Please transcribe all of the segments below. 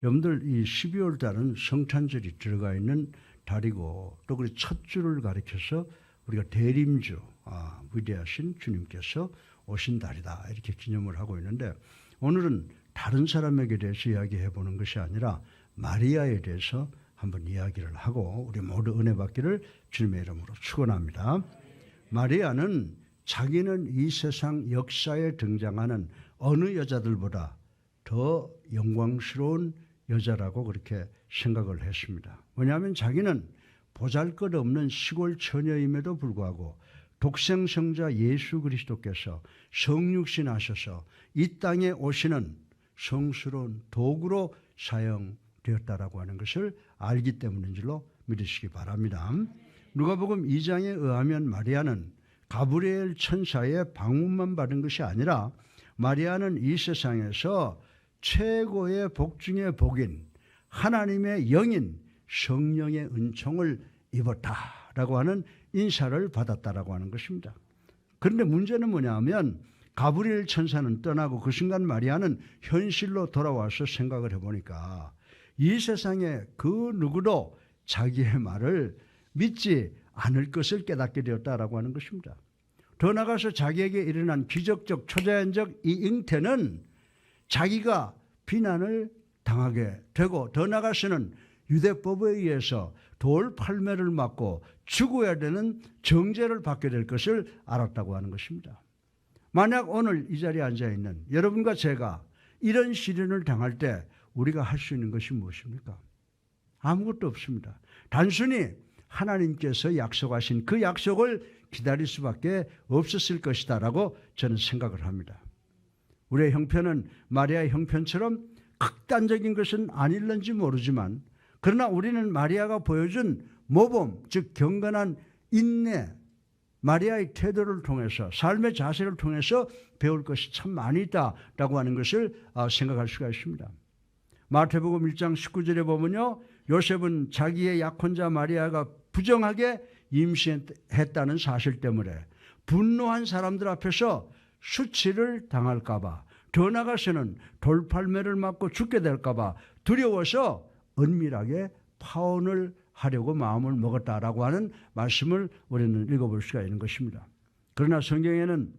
여러분들 이 12월 달은 성탄절이 들어가 있는 달이고 또 그 첫 주를 가리켜서 우리가 대림주, 위대하신 주님께서 오신 달이다 이렇게 기념을 하고 있는데 오늘은 다른 사람에게 대해서 이야기해 보는 것이 아니라 마리아에 대해서 한번 이야기를 하고 우리 모두 은혜 받기를 주님의 이름으로 축원합니다. 마리아는 자기는 이 세상 역사에 등장하는 어느 여자들보다 더 영광스러운 여자라고 그렇게 생각을 했습니다. 왜냐하면 자기는 보잘것없는 시골 처녀임에도 불구하고 독생성자 예수 그리스도께서 성육신 하셔서 이 땅에 오시는 성스러운 도구로 사용되었다라고 하는 것을 알기 때문인 줄로 믿으시기 바랍니다. 누가복음 2장에 의하면 마리아는 가브리엘 천사의 방문만 받은 것이 아니라 마리아는 이 세상에서 최고의 복 중의 복인 하나님의 영인 성령의 은총을 입었다라고 하는 인사를 받았다라고 하는 것입니다. 그런데 문제는 뭐냐면 가브리엘 천사는 떠나고 그 순간 마리아는 현실로 돌아와서 생각을 해보니까 이 세상에 그 누구도 자기의 말을 믿지 않을 것을 깨닫게 되었다라고 하는 것입니다. 더 나아가서 자기에게 일어난 기적적 초자연적 이 잉태는 자기가 비난을 당하게 되고 더 나아가서는 유대법에 의해서 돌 팔매를 맞고 죽어야 되는 정죄를 받게 될 것을 알았다고 하는 것입니다. 만약 오늘 이 자리에 앉아있는 여러분과 제가 이런 시련을 당할 때 우리가 할 수 있는 것이 무엇입니까? 아무것도 없습니다. 단순히 하나님께서 약속하신 그 약속을 기다릴 수밖에 없었을 것이다 라고 저는 생각을 합니다. 우리의 형편은 마리아의 형편처럼 극단적인 것은 아닐는지 모르지만 그러나 우리는 마리아가 보여준 모범, 즉 경건한 인내, 마리아의 태도를 통해서 삶의 자세를 통해서 배울 것이 참 많이 있다라고 하는 것을 생각할 수가 있습니다. 마태복음 1장 19절에 보면요. 요셉은 자기의 약혼자 마리아가 부정하게 임신했다는 사실 때문에 분노한 사람들 앞에서 수치를 당할까 봐 더 나아가서는 돌팔매를 맞고 죽게 될까 봐 두려워서 은밀하게 파혼을 하려고 마음을 먹었다라고 하는 말씀을 우리는 읽어볼 수가 있는 것입니다. 그러나 성경에는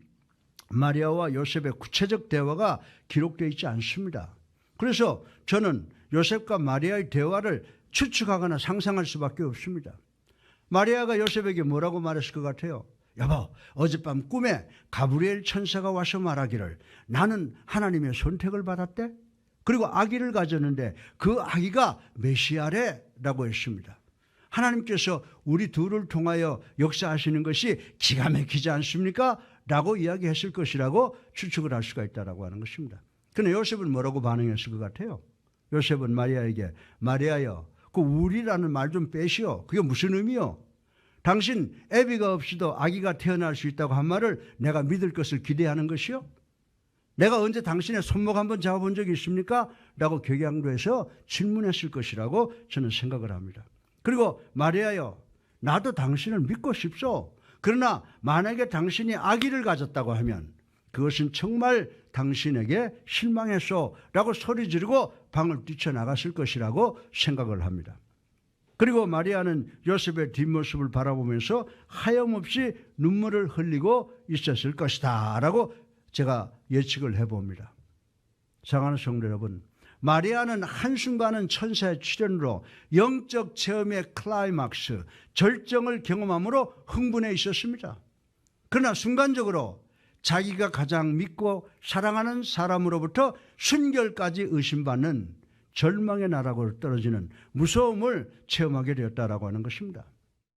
마리아와 요셉의 구체적 대화가 기록되어 있지 않습니다. 그래서 저는 요셉과 마리아의 대화를 추측하거나 상상할 수밖에 없습니다. 마리아가 요셉에게 뭐라고 말했을 것 같아요? 여보, 어젯밤 꿈에 가브리엘 천사가 와서 말하기를 나는 하나님의 선택을 받았대? 그리고 아기를 가졌는데 그 아기가 메시아래 라고 했습니다. 하나님께서 우리 둘을 통하여 역사하시는 것이 기가 막히지 않습니까? 라고 이야기했을 것이라고 추측을 할 수가 있다고 하는 것입니다. 그런데 요셉은 뭐라고 반응했을 것 같아요? 요셉은 마리아에게 마리아여 그 우리라는 말 좀 빼시오. 그게 무슨 의미요? 당신 애비가 없이도 아기가 태어날 수 있다고 한 말을 내가 믿을 것을 기대하는 것이요? 내가 언제 당신의 손목 한번 잡아본 적이 있습니까? 라고 격양도해서 질문했을 것이라고 저는 생각을 합니다. 그리고 마리아여 나도 당신을 믿고 싶소. 그러나 만약에 당신이 아기를 가졌다고 하면 그것은 정말 당신에게 실망했소 라고 소리 지르고 방을 뛰쳐나갔을 것이라고 생각을 합니다. 그리고 마리아는 요셉의 뒷모습을 바라보면서 하염없이 눈물을 흘리고 있었을 것이다 라고 제가 예측을 해봅니다. 사랑하는 성도 여러분, 마리아는 한순간은 천사의 출현으로 영적 체험의 클라이막스, 절정을 경험함으로 흥분해 있었습니다. 그러나 순간적으로 자기가 가장 믿고 사랑하는 사람으로부터 순결까지 의심받는 절망의 나락으로 떨어지는 무서움을 체험하게 되었다라고 하는 것입니다.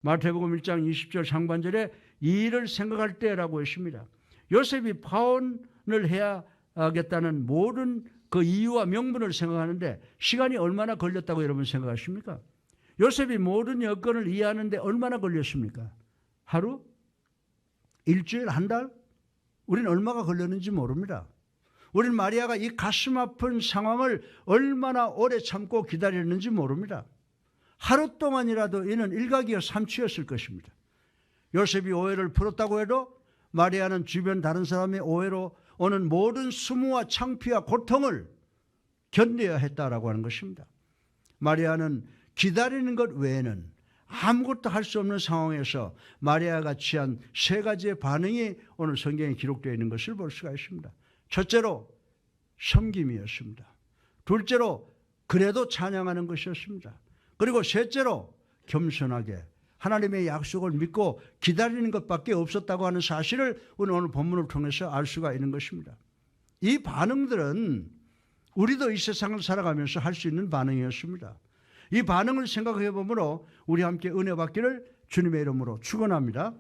마태복음 1장 20절 상반절에 이 일을 생각할 때라고 했습니다. 요셉이 파혼을 해야겠다는 모든 그 이유와 명분을 생각하는데 시간이 얼마나 걸렸다고 여러분 생각하십니까? 요셉이 모든 여건을 이해하는데 얼마나 걸렸습니까? 하루? 일주일? 한 달? 우리는 얼마가 걸렸는지 모릅니다. 우리는 마리아가 이 가슴 아픈 상황을 얼마나 오래 참고 기다렸는지 모릅니다. 하루 동안이라도 이는 일각이어 삼치였을 것입니다. 요셉이 오해를 풀었다고 해도 마리아는 주변 다른 사람의 오해로 오는 모든 수모와 창피와 고통을 견뎌야 했다라고 하는 것입니다. 마리아는 기다리는 것 외에는 아무것도 할 수 없는 상황에서 마리아가 취한 세 가지의 반응이 오늘 성경에 기록되어 있는 것을 볼 수가 있습니다. 첫째로 섬김이었습니다. 둘째로 그래도 찬양하는 것이었습니다. 그리고 셋째로 겸손하게 하나님의 약속을 믿고 기다리는 것밖에 없었다고 하는 사실을 오늘 본문을 통해서 알 수가 있는 것입니다. 이 반응들은 우리도 이 세상을 살아가면서 할 수 있는 반응이었습니다. 이 반응을 생각해 보므로 우리 함께 은혜 받기를 주님의 이름으로 축원합니다.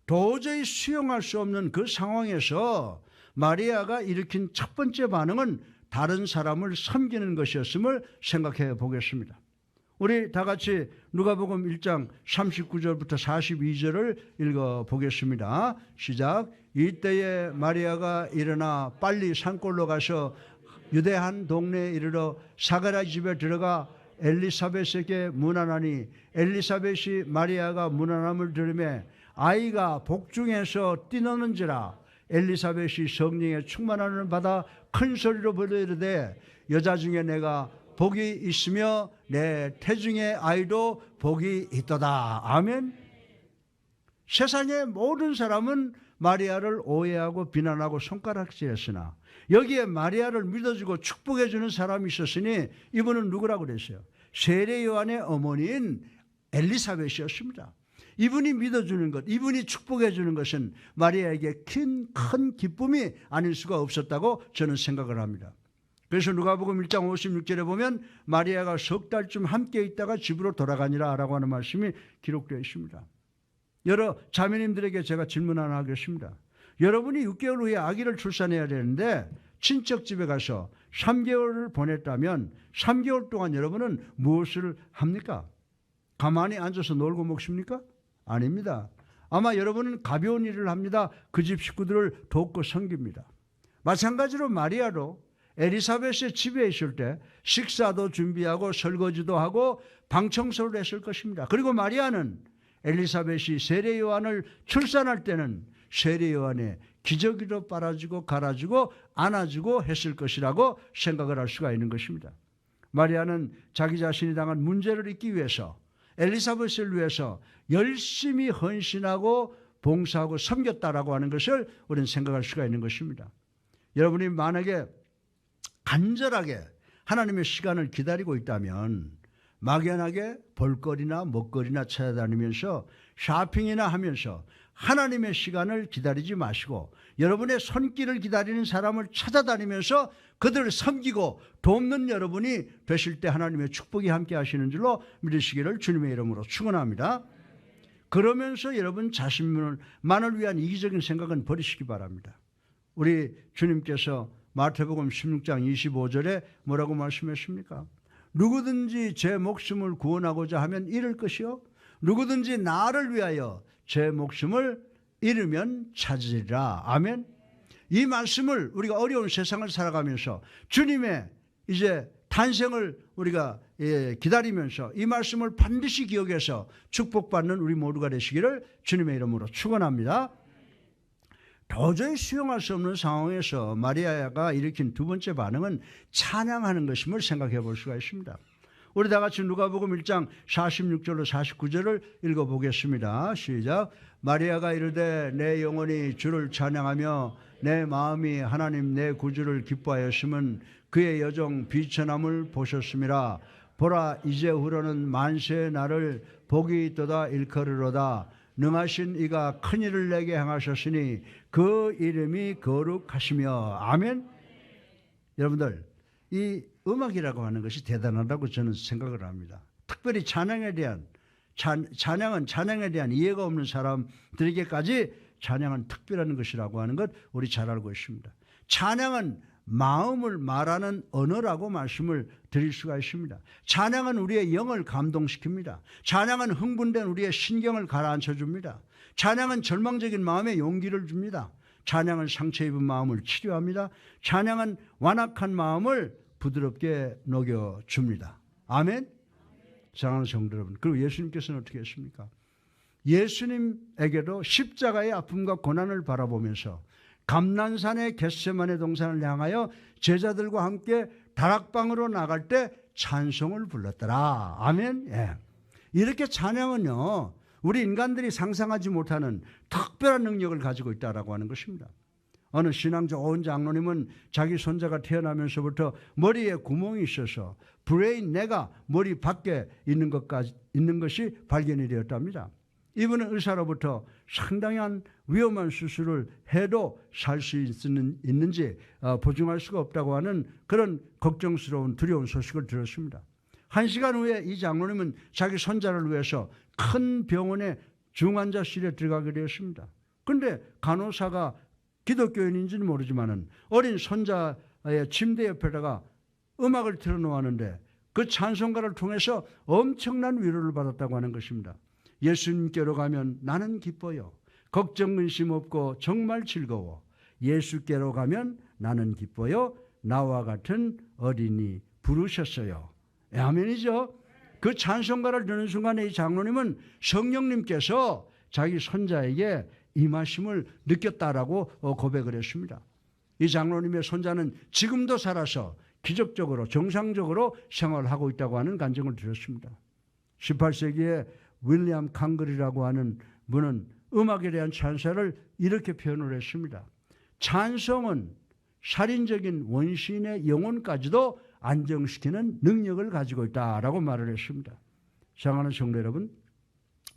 도저히 수용할 수 없는 그 상황에서 마리아가 일으킨 첫 번째 반응은 다른 사람을 섬기는 것이었음을 생각해 보겠습니다. 우리 다 같이 누가복음 1장 39절부터 42절을 읽어보겠습니다. 시작. 이때에 마리아가 일어나 빨리 산골로 가서 유대 한 동네에 이르러 사가랴 집에 들어가 엘리사벳에게 문안하니 엘리사벳이 마리아가 문안함을 들으매 아이가 복중에서 뛰노는지라 엘리사벳이 성령의 충만함을 받아 큰 소리로 부르 이르되 여자 중에 내가 복이 있으며 내 태중의 아이도 복이 있도다. 아멘. 세상의 모든 사람은 마리아를 오해하고 비난하고 손가락질했으나 여기에 마리아를 믿어주고 축복해주는 사람이 있었으니 이분은 누구라고 그랬어요? 세례 요한의 어머니인 엘리사벳이었습니다. 이분이 믿어주는 것, 이분이 축복해주는 것은 마리아에게 큰 기쁨이 아닐 수가 없었다고 저는 생각을 합니다. 그래서 누가복음 1장 56절에 보면 마리아가 석 달쯤 함께 있다가 집으로 돌아가니라 라고 하는 말씀이 기록되어 있습니다. 여러 자매님들에게 제가 질문 하나 하겠습니다. 여러분이 6개월 후에 아기를 출산해야 되는데 친척 집에 가서 3개월을 보냈다면 3개월 동안 여러분은 무엇을 합니까? 가만히 앉아서 놀고 먹습니까? 아닙니다. 아마 여러분은 가벼운 일을 합니다. 그 집 식구들을 돕고 섬깁니다. 마찬가지로 마리아도 엘리사벳의 집에 있을 때 식사도 준비하고 설거지도 하고 방청소를 했을 것입니다. 그리고 마리아는 엘리사벳이 세례 요한을 출산할 때는 세례 요한의 기저귀도 빨아주고 갈아주고 안아주고 했을 것이라고 생각을 할 수가 있는 것입니다. 마리아는 자기 자신이 당한 문제를 잊기 위해서 엘리사벳을 위해서 열심히 헌신하고 봉사하고 섬겼다라고 하는 것을 우리는 생각할 수가 있는 것입니다. 여러분이 만약에 간절하게 하나님의 시간을 기다리고 있다면 막연하게 볼거리나 먹거리나 찾아다니면서 쇼핑이나 하면서 하나님의 시간을 기다리지 마시고 여러분의 손길을 기다리는 사람을 찾아다니면서 그들을 섬기고 돕는 여러분이 되실 때 하나님의 축복이 함께 하시는 줄로 믿으시기를 주님의 이름으로 축원합니다. 그러면서 여러분 자신만을 위한 이기적인 생각은 버리시기 바랍니다. 우리 주님께서 마태복음 16장 25절에 뭐라고 말씀하십니까? 누구든지 제 목숨을 구원하고자 하면 잃을 것이요 누구든지 나를 위하여 제 목숨을 잃으면 찾으리라. 아멘. 이 말씀을 우리가 어려운 세상을 살아가면서 주님의 이제 탄생을 우리가 기다리면서 이 말씀을 반드시 기억해서 축복받는 우리 모두가 되시기를 주님의 이름으로 축원합니다. 도저히 수용할 수 없는 상황에서 마리아가 일으킨 두 번째 반응은 찬양하는 것임을 생각해 볼 수가 있습니다. 우리 다 같이 누가복음 1장 46절로 49절을 읽어보겠습니다. 시작. 마리아가 이르되 내 영혼이 주를 찬양하며 내 마음이 하나님 내 구주를 기뻐하였음은 그의 여종 비천함을 보셨음이라. 보라 이제후로는 만세의 날을 복이 있도다 일컬으로다. 능하신 이가 큰일을 내게 행하셨으니 그 이름이 거룩하시며. 아멘. 여러분들 이 음악이라고 하는 것이 대단하다고 저는 생각을 합니다. 특별히 찬양에 대한 찬양에 대한 이해가 없는 사람들에게까지 찬양은 특별한 것이라고 하는 것 우리 잘 알고 있습니다. 찬양은 마음을 말하는 언어라고 말씀을 드릴 수가 있습니다. 찬양은 우리의 영을 감동시킵니다. 찬양은 흥분된 우리의 신경을 가라앉혀 줍니다. 찬양은 절망적인 마음에 용기를 줍니다. 찬양은 상처 입은 마음을 치료합니다. 찬양은 완악한 마음을 부드럽게 녹여줍니다. 아멘. 사랑하는 성도 여러분, 그리고 예수님께서는 어떻게 했습니까? 예수님에게도 십자가의 아픔과 고난을 바라보면서 감난산의 겟세마네 동산을 향하여 제자들과 함께 다락방으로 나갈 때 찬송을 불렀더라. 아멘. 예. 이렇게 찬양은요, 우리 인간들이 상상하지 못하는 특별한 능력을 가지고 있다라고 하는 것입니다. 어느 신앙 좋은 장로님은 자기 손자가 태어나면서부터 머리에 구멍이 있어서 브레인 뇌가 머리 밖에 있는 것이 발견이 되었답니다. 이분은 의사로부터 상당한 위험한 수술을 해도 살 수 있는지 보증할 수가 없다고 하는 그런 걱정스러운 두려운 소식을 들었습니다. 1시간 후에 이 장로님은 자기 손자를 위해서 큰 병원의 중환자실에 들어가게 되었습니다. 그런데 간호사가 기독교인인지는 모르지만 어린 손자의 침대 옆에다가 음악을 틀어놓았는데 그 찬송가를 통해서 엄청난 위로를 받았다고 하는 것입니다. 예수님께로 가면 나는 기뻐요. 걱정 근심 없고 정말 즐거워. 예수께로 가면 나는 기뻐요. 나와 같은 어린이 부르셨어요. 아멘이죠. 그 찬송가를 듣는 순간에 이 장로님은 성령님께서 자기 손자에게 임하심을 느꼈다라고 고백을 했습니다. 이 장로님의 손자는 지금도 살아서 기적적으로 정상적으로 생활하고 있다고 하는 간증을 들었습니다. 18세기에 윌리엄 칸글이라고 하는 분은 음악에 대한 찬사를 이렇게 표현을 했습니다. 찬송은 살인적인 원시인의 영혼까지도 안정시키는 능력을 가지고 있다라고 말을 했습니다. 사랑하는 성도 여러분,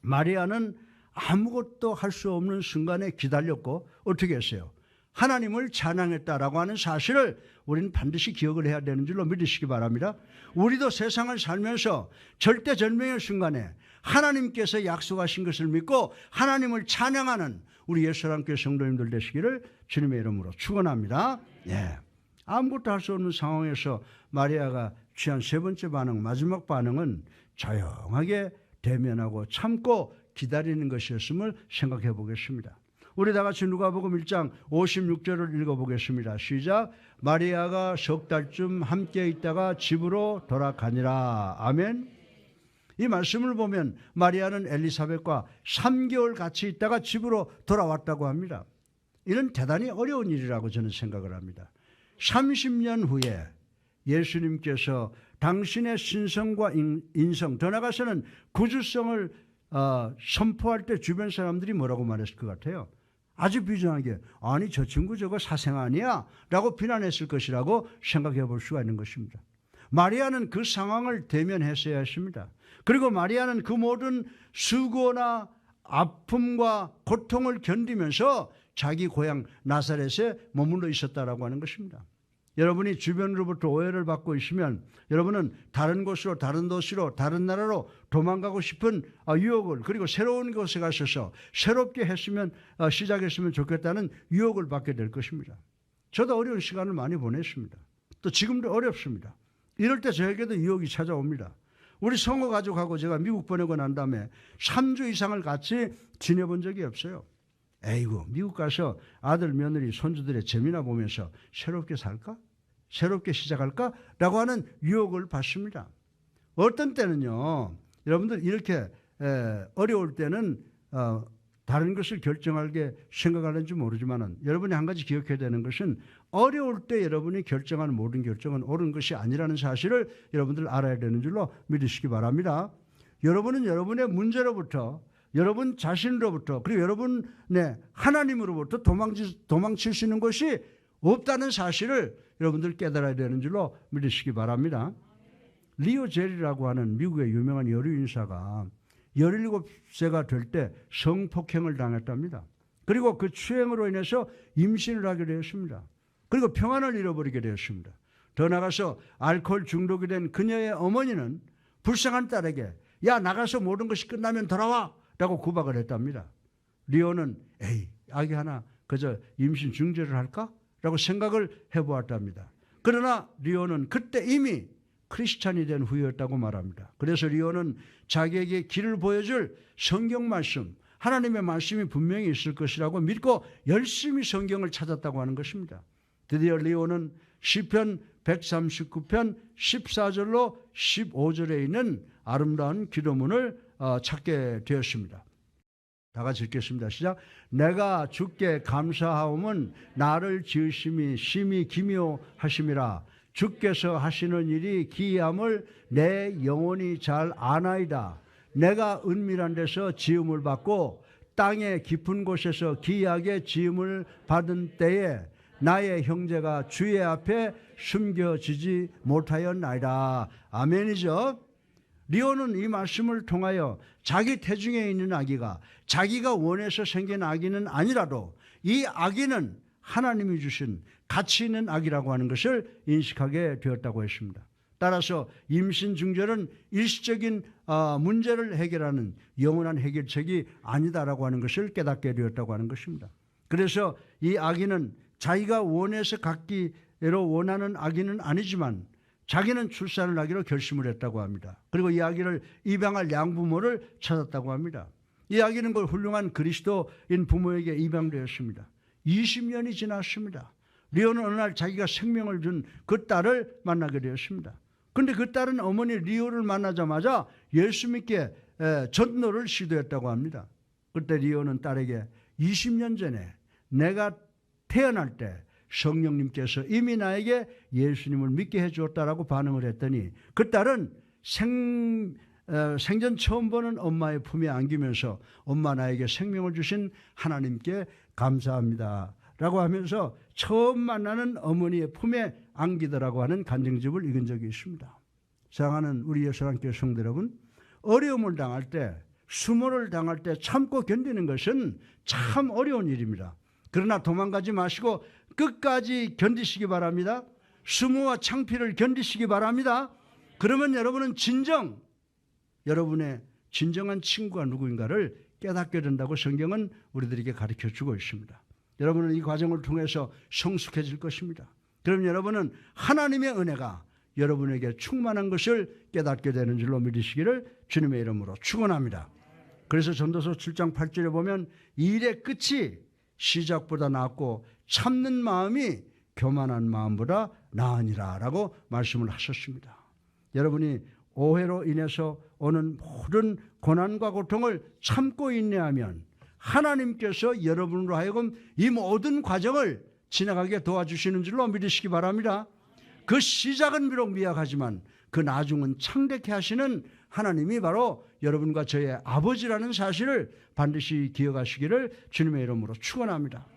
마리아는 아무것도 할 수 없는 순간에 기다렸고 어떻게 했어요? 하나님을 찬양했다라고 하는 사실을 우리는 반드시 기억을 해야 되는 줄로 믿으시기 바랍니다. 우리도 세상을 살면서 절대절명의 순간에 하나님께서 약속하신 것을 믿고 하나님을 찬양하는 우리 예수랑교회 성도님들 되시기를 주님의 이름으로 축원합니다. 예. 아무것도 할 수 없는 상황에서 마리아가 취한 세 번째 반응, 마지막 반응은 조용하게 대면하고 참고 기다리는 것이었음을 생각해 보겠습니다. 우리 다 같이 누가복음 1장 56절을 읽어보겠습니다. 시작. 마리아가 석 달쯤 함께 있다가 집으로 돌아가니라. 아멘. 이 말씀을 보면 마리아는 엘리사벳과 3개월 같이 있다가 집으로 돌아왔다고 합니다. 이는 대단히 어려운 일이라고 저는 생각을 합니다. 30년 후에 예수님께서 당신의 신성과 인성, 더 나아가서는 구주성을 선포할 때 주변 사람들이 뭐라고 말했을 것 같아요? 아주 비장하게 아니 저 친구 저거 사생 아니야? 라고 비난했을 것이라고 생각해 볼 수가 있는 것입니다. 마리아는 그 상황을 대면했어야 했습니다. 그리고 마리아는 그 모든 수고나 아픔과 고통을 견디면서 자기 고향 나사렛에 머물러 있었다라고 하는 것입니다. 여러분이 주변으로부터 오해를 받고 있으면 여러분은 다른 곳으로, 다른 도시로, 다른 나라로 도망가고 싶은 유혹을, 그리고 새로운 곳에 가셔서 새롭게 시작했으면 좋겠다는 유혹을 받게 될 것입니다. 저도 어려운 시간을 많이 보냈습니다. 또 지금도 어렵습니다. 이럴 때 저에게도 유혹이 찾아옵니다. 우리 성호 가족하고 제가 미국 보내고 난 다음에 3주 이상을 같이 지내본 적이 없어요. 에이구, 미국 가서 아들, 며느리, 손주들의 재미나 보면서 새롭게 살까? 새롭게 시작할까? 라고 하는 유혹을 받습니다. 어떤 때는요, 여러분들 이렇게 어려울 때는 다른 것을 결정하게 생각하는지 모르지만 여러분이 한 가지 기억해야 되는 것은 어려울 때 여러분이 결정하는 모든 결정은 옳은 것이 아니라는 사실을 여러분들 알아야 되는 줄로 믿으시기 바랍니다. 여러분은 여러분의 문제로부터, 여러분 자신으로부터, 그리고 여러분의 하나님으로부터 도망칠 수 있는 것이 없다는 사실을 여러분들 깨달아야 되는 줄로 믿으시기 바랍니다. 리오 젤이라고 하는 미국의 유명한 여류 인사가 17세가 될 때 성폭행을 당했답니다. 그리고 그 추행으로 인해서 임신을 하게 되었습니다. 그리고 평안을 잃어버리게 되었습니다. 더 나아가서 알코올 중독이 된 그녀의 어머니는 불쌍한 딸에게 야 나가서 모든 것이 끝나면 돌아와 라고 구박을 했답니다. 리오는 에이 아기 하나 그저 임신 중재를 할까? 라고 생각을 해보았답니다. 그러나 리오는 그때 이미 크리스찬이 된 후였다고 말합니다. 그래서 리오는 자기에게 길을 보여줄 성경 말씀, 하나님의 말씀이 분명히 있을 것이라고 믿고 열심히 성경을 찾았다고 하는 것입니다. 드디어 리오는 시편 139편 14절로 15절에 있는 아름다운 기도문을 찾게 되었습니다. 다 같이 읽겠습니다. 시작. 내가 주께 감사하옴은 나를 지으심이 심히 기묘하심이라. 주께서 하시는 일이 기이함을 내 영혼이 잘 아나이다. 내가 은밀한 데서 지음을 받고 땅의 깊은 곳에서 기이하게 지음을 받은 때에 나의 형제가 주의 앞에 숨겨지지 못하였나이다. 아멘이죠. 리오는 이 말씀을 통하여 자기 태중에 있는 아기가 자기가 원해서 생긴 아기는 아니라도 이 아기는 하나님이 주신 가치 있는 아기라고 하는 것을 인식하게 되었다고 했습니다. 따라서 임신 중절은 일시적인 문제를 해결하는 영원한 해결책이 아니다라고 하는 것을 깨닫게 되었다고 하는 것입니다. 그래서 이 아기는 자기가 원해서 갖기로 원하는 아기는 아니지만 자기는 출산을 하기로 결심을 했다고 합니다. 그리고 이 아기를 입양할 양부모를 찾았다고 합니다. 이 아기는 그 훌륭한 그리스도인 부모에게 입양되었습니다. 20년이 지났습니다. 리오는 어느 날 자기가 생명을 준 그 딸을 만나게 되었습니다. 그런데 그 딸은 어머니 리오를 만나자마자 예수 믿게 전도를 시도했다고 합니다. 그때 리오는 딸에게 20년 전에 내가 태어날 때 성령님께서 이미 나에게 예수님을 믿게 해주었다라고 반응을 했더니 그 딸은 생전 처음 보는 엄마의 품에 안기면서 엄마 나에게 생명을 주신 하나님께 감사합니다 라고 하면서 처음 만나는 어머니의 품에 안기더라고 하는 간증집을 읽은 적이 있습니다. 사랑하는 우리 예수님께 성도 여러분, 어려움을 당할 때, 수모를 당할 때 참고 견디는 것은 참 어려운 일입니다. 그러나 도망가지 마시고 끝까지 견디시기 바랍니다. 수모와 창피를 견디시기 바랍니다. 그러면 여러분은 여러분의 진정한 친구가 누구인가를 깨닫게 된다고 성경은 우리들에게 가르쳐주고 있습니다. 여러분은 이 과정을 통해서 성숙해질 것입니다. 그럼 여러분은 하나님의 은혜가 여러분에게 충만한 것을 깨닫게 되는 줄로 믿으시기를 주님의 이름으로 축원합니다. 그래서 전도서 7장 8절에 보면 일의 끝이 시작보다 낫고 참는 마음이 교만한 마음보다 나으니라 라고 말씀을 하셨습니다. 여러분이 오해로 인해서 오는 모든 고난과 고통을 참고 인내하면 하나님께서 여러분으로 하여금 이 모든 과정을 지나가게 도와주시는 줄로 믿으시기 바랍니다. 그 시작은 비록 미약하지만 그 나중은 창대케 하시는 하나님이 바로 여러분과 저의 아버지라는 사실을 반드시 기억하시기를 주님의 이름으로 축원합니다.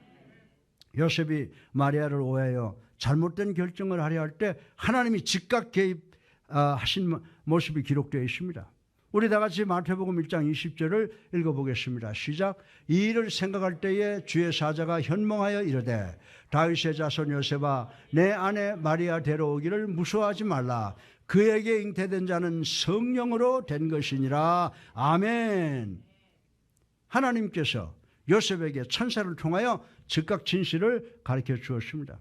요셉이 마리아를 오해하여 잘못된 결정을 하려 할 때 하나님이 즉각 개입하신 모습이 기록되어 있습니다. 우리 다 같이 마태복음 1장 20절을 읽어보겠습니다. 시작. 이 일을 생각할 때에 주의 사자가 현몽하여 이르되 다윗의 자손 요셉아 내 아내 마리아 데려오기를 무서워하지 말라. 그에게 잉태된 자는 성령으로 된 것이니라. 아멘. 하나님께서 요셉에게 천사를 통하여 즉각 진실을 가르쳐 주었습니다.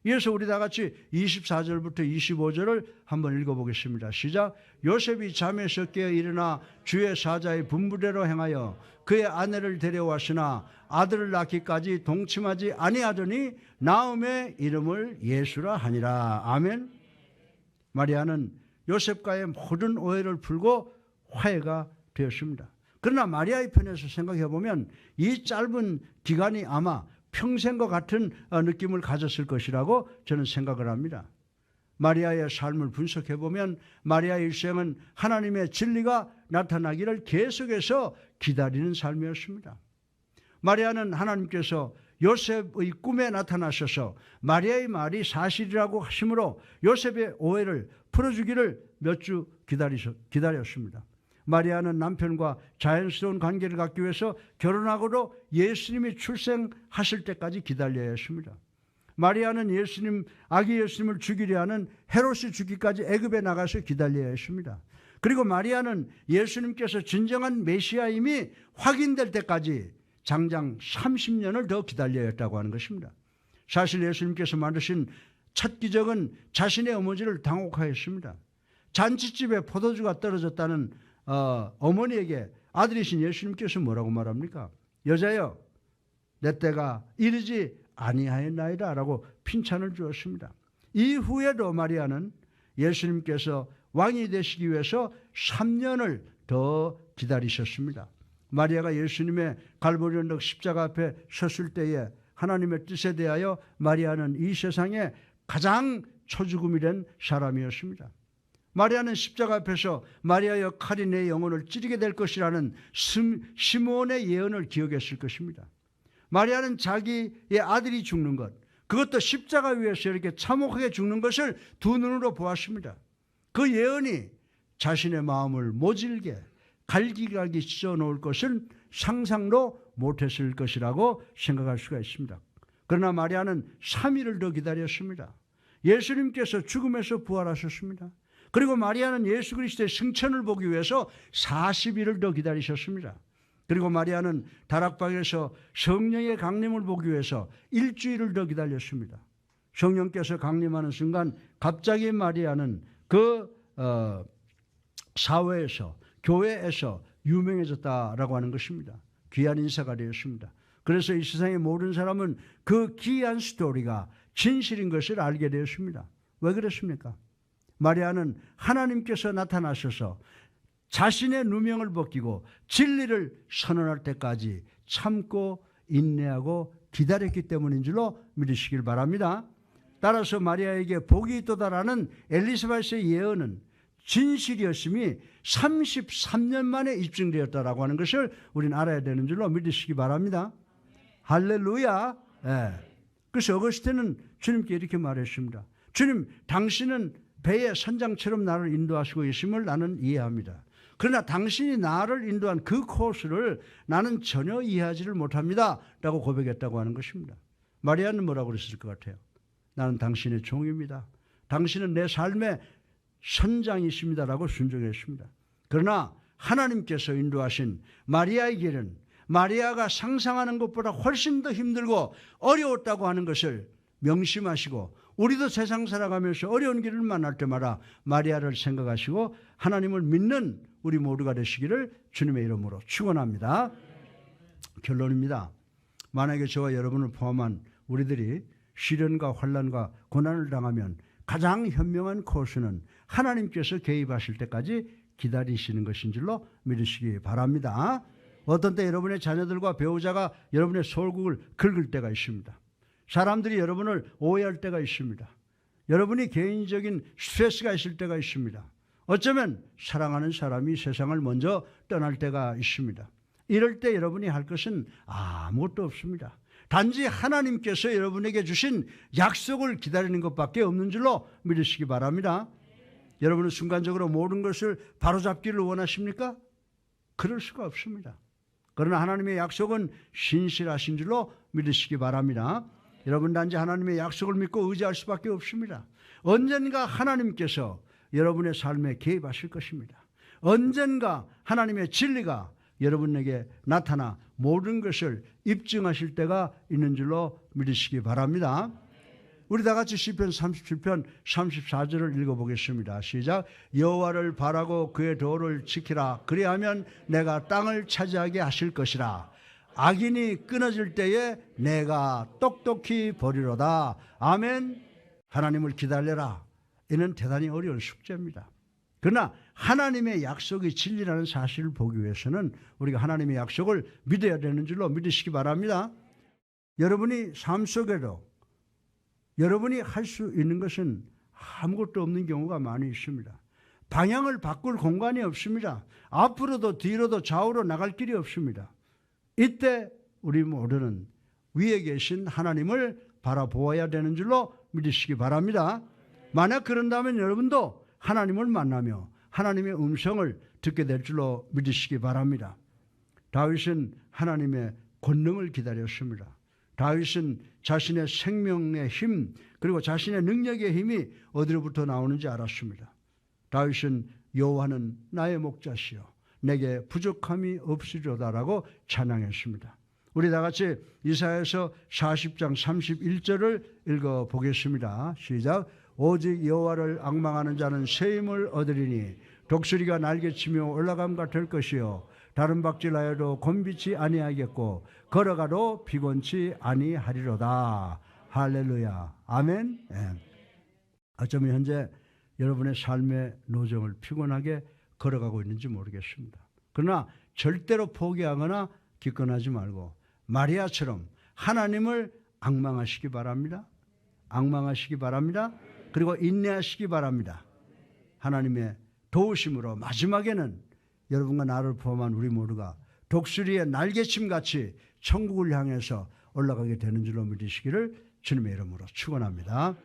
이어서 우리 다 같이 24절부터 25절을 한번 읽어보겠습니다. 시작. 요셉이 잠에서 깨어 일어나 주의 사자의 분부대로 행하여 그의 아내를 데려왔으나 아들을 낳기까지 동침하지 아니하더니 나음의 이름을 예수라 하니라. 아멘. 마리아는 요셉과의 모든 오해를 풀고 화해가 되었습니다. 그러나 마리아의 편에서 생각해 보면 이 짧은 기간이 아마 평생과 같은 느낌을 가졌을 것이라고 저는 생각을 합니다. 마리아의 삶을 분석해 보면 마리아의 일생은 하나님의 진리가 나타나기를 계속해서 기다리는 삶이었습니다. 마리아는 하나님께서 요셉의 꿈에 나타나셔서 마리아의 말이 사실이라고 하심으로 요셉의 오해를 풀어주기를 몇 주 기다렸습니다. 마리아는 남편과 자연스러운 관계를 갖기 위해서 결혼하고도 예수님이 출생하실 때까지 기다려야 했습니다. 마리아는 아기 예수님을 죽이려 하는 헤롯이 죽기까지 애굽에 나가서 기다려야 했습니다. 그리고 마리아는 예수님께서 진정한 메시아임이 확인될 때까지 장장 30년을 더 기다려야 했다고 하는 것입니다. 사실 예수님께서 만드신 첫 기적은 자신의 어머니를 당혹하였습니다. 잔치집에 포도주가 떨어졌다는 어머니에게 아들이신 예수님께서 뭐라고 말합니까? 여자여 내 때가 이르지 아니하였나이다 라고 핀찬을 주었습니다. 이후에도 마리아는 예수님께서 왕이 되시기 위해서 3년을 더 기다리셨습니다. 마리아가 예수님의 갈보리 언덕 십자가 앞에 섰을 때에 하나님의 뜻에 대하여 마리아는 이 세상에 가장 초죽음이 된 사람이었습니다. 마리아는 십자가 앞에서 마리아여 칼이 내 영혼을 찌르게 될 것이라는 시몬의 예언을 기억했을 것입니다. 마리아는 자기의 아들이 죽는 것, 그것도 십자가 위에서 이렇게 참혹하게 죽는 것을 두 눈으로 보았습니다. 그 예언이 자신의 마음을 모질게 갈기갈기 찢어놓을 것을 상상도 못했을 것이라고 생각할 수가 있습니다. 그러나 마리아는 3일을 더 기다렸습니다. 예수님께서 죽음에서 부활하셨습니다. 그리고 마리아는 예수 그리스도의 승천을 보기 위해서 40일을 더 기다리셨습니다. 그리고 마리아는 다락방에서 성령의 강림을 보기 위해서 일주일을 더 기다렸습니다. 성령께서 강림하는 순간 갑자기 마리아는 그 사회에서, 교회에서 유명해졌다라고 하는 것입니다. 귀한 인사가 되었습니다. 그래서 이 세상의 모든 사람은 그 귀한 스토리가 진실인 것을 알게 되었습니다. 왜 그렇습니까? 마리아는 하나님께서 나타나셔서 자신의 누명을 벗기고 진리를 선언할 때까지 참고 인내하고 기다렸기 때문인 줄로 믿으시길 바랍니다. 따라서 마리아에게 복이 있도다라는 엘리사벳의 예언은 진실이었음이 33년 만에 입증되었다라고 하는 것을 우리는 알아야 되는 줄로 믿으시기 바랍니다. 할렐루야. 네. 그래서 어거스틴은 주님께 이렇게 말했습니다. 주님, 당신은 배의 선장처럼 나를 인도하시고 계심을 나는 이해합니다. 그러나 당신이 나를 인도한 그 코스를 나는 전혀 이해하지를 못합니다 라고 고백했다고 하는 것입니다. 마리아는 뭐라고 그랬을 것 같아요? 나는 당신의 종입니다. 당신은 내 삶의 선장이십니다 라고 순종했습니다. 그러나 하나님께서 인도하신 마리아의 길은 마리아가 상상하는 것보다 훨씬 더 힘들고 어려웠다고 하는 것을 명심하시고 우리도 세상 살아가면서 어려운 길을 만날 때마다 마리아를 생각하시고 하나님을 믿는 우리 모두가 되시기를 주님의 이름으로 축원합니다. 결론입니다. 만약에 저와 여러분을 포함한 우리들이 시련과 환난과 고난을 당하면 가장 현명한 코스는 하나님께서 개입하실 때까지 기다리시는 것인 줄로 믿으시기 바랍니다. 어떤 때 여러분의 자녀들과 배우자가 여러분의 소울국을 긁을 때가 있습니다. 사람들이 여러분을 오해할 때가 있습니다. 여러분이 개인적인 스트레스가 있을 때가 있습니다. 어쩌면 사랑하는 사람이 세상을 먼저 떠날 때가 있습니다. 이럴 때 여러분이 할 것은 아무것도 없습니다. 단지 하나님께서 여러분에게 주신 약속을 기다리는 것밖에 없는 줄로 믿으시기 바랍니다. 여러분은 순간적으로 모든 것을 바로잡기를 원하십니까? 그럴 수가 없습니다. 그러나 하나님의 약속은 신실하신 줄로 믿으시기 바랍니다. 여러분 단지 하나님의 약속을 믿고 의지할 수밖에 없습니다. 언젠가 하나님께서 여러분의 삶에 개입하실 것입니다. 언젠가 하나님의 진리가 여러분에게 나타나 모든 것을 입증하실 때가 있는 줄로 믿으시기 바랍니다. 우리 다 같이 시편 37편 34절을 읽어보겠습니다. 시작. 여호와를 바라고 그의 도를 지키라. 그리하면 내가 땅을 차지하게 하실 것이라. 악인이 끊어질 때에 내가 똑똑히 버리로다. 아멘. 하나님을 기다려라. 이는 대단히 어려운 숙제입니다. 그러나 하나님의 약속이 진리라는 사실을 보기 위해서는 우리가 하나님의 약속을 믿어야 되는 줄로 믿으시기 바랍니다. 여러분이 삶 속에도 여러분이 할 수 있는 것은 아무것도 없는 경우가 많이 있습니다. 방향을 바꿀 공간이 없습니다. 앞으로도 뒤로도 좌우로 나갈 길이 없습니다. 이때 우리 모두는 위에 계신 하나님을 바라보아야 되는 줄로 믿으시기 바랍니다. 만약 그런다면 여러분도 하나님을 만나며 하나님의 음성을 듣게 될 줄로 믿으시기 바랍니다. 다윗은 하나님의 권능을 기다렸습니다. 다윗은 자신의 생명의 힘 그리고 자신의 능력의 힘이 어디로부터 나오는지 알았습니다. 다윗은 여호와는 나의 목자시요 내게 부족함이 없으리로다라고 찬양했습니다. 우리 다 같이 이사야서 40장 31절을 읽어보겠습니다. 시작. 오직 여호와를 앙망하는 자는 새 힘을 얻으리니 독수리가 날개치며 올라감과 될 것이요 다른 박질하여도 곤비치 아니하겠고 걸어가도 피곤치 아니하리로다. 할렐루야. 아멘. 네. 어쩌면 현재 여러분의 삶의 노정을 피곤하게 걸어가고 있는지 모르겠습니다. 그러나 절대로 포기하거나 기권하지 말고 마리아처럼 하나님을 앙망하시기 바랍니다. 앙망하시기 바랍니다. 그리고 인내하시기 바랍니다. 하나님의 도우심으로 마지막에는 여러분과 나를 포함한 우리 모두가 독수리의 날개침 같이 천국을 향해서 올라가게 되는 줄로 믿으시기를 주님의 이름으로 축원합니다.